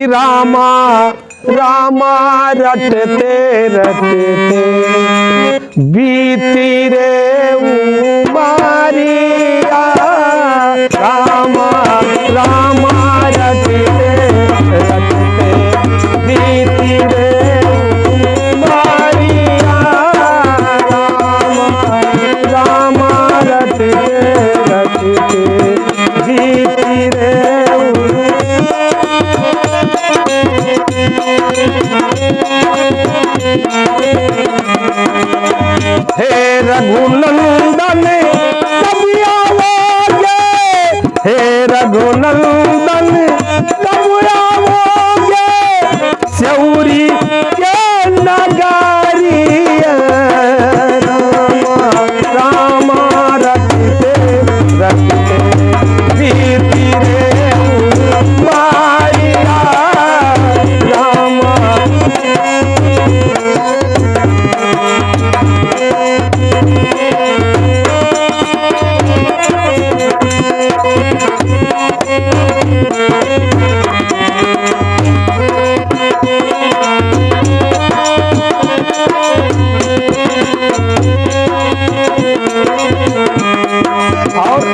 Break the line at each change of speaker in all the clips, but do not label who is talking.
कि रामा रामा रटते रटते बीती रे उमारिया। रामा रामा रटते रटते बीती रे उमारिया। रामा रामा रटते रटते बीती रे। हे रघुनंदन कब आओगे, हे रघुनंदन कब आओगे, सौरी के नगरिया। रामा रटते रटते बीती रे उमारिया। रामा और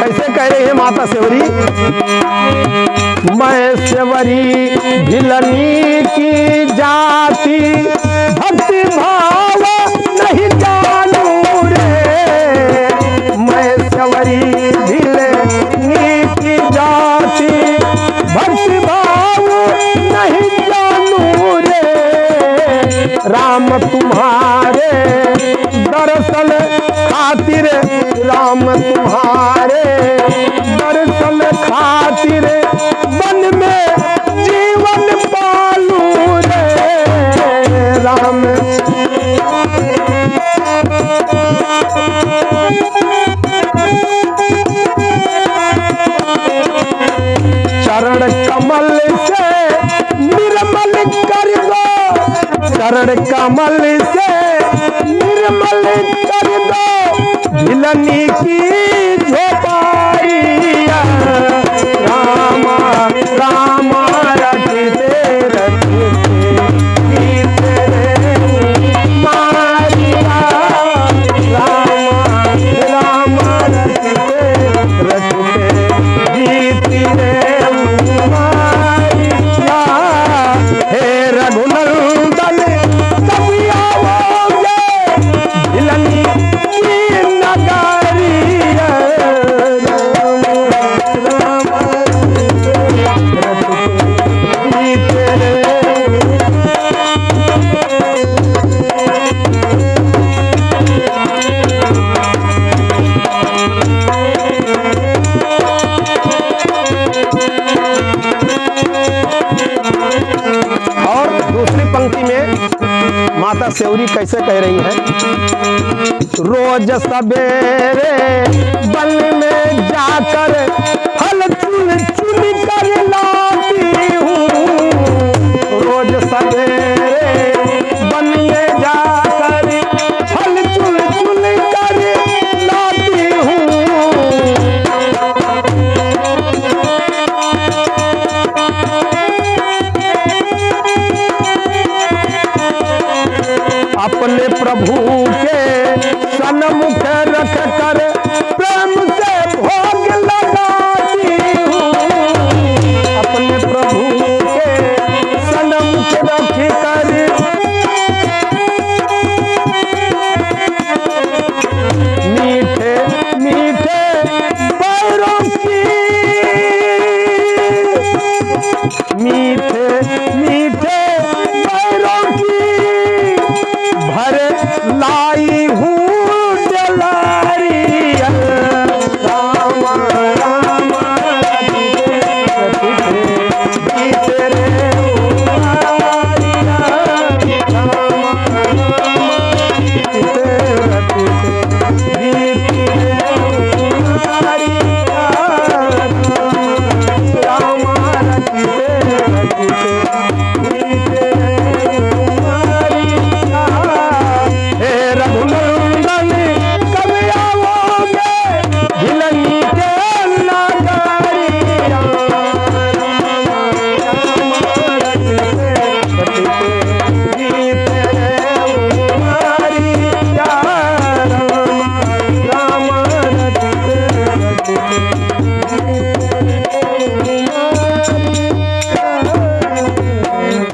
कैसे कह रही है माता सेवरी, मैं सेवरी भिलनी की जाति भक्ति भाव नहीं जानू रे। मैं सेवरी भिलनी की जाति भक्ति भाव नहीं जानू रे। राम तुम्हारे दर्शन खातिर, राम तुम्हारे दर्शन खातिर वन में जीवन पालू रे। राम चरण कमल से निर्मल कर दो, चरण कमल से निर्मल कर दो भिलनी की झोपड़िया। रामा रामा रटते रटते बीते रे उमारिया। रामा रामा रटते रटते बीती रे उमारिया। हे रघुनंदन कब आओगे, भिलनी की नगरिया। और दूसरी पंक्ति में माता सेवरी कैसे कह रही है, रोज सवेरे वन में जाकर फल चुन चुन कर लाती हूँ। रोज सवेरे वन में जाकर फल चुन चुन कर लाती हूँ। अपने प्रभु के सन्मुख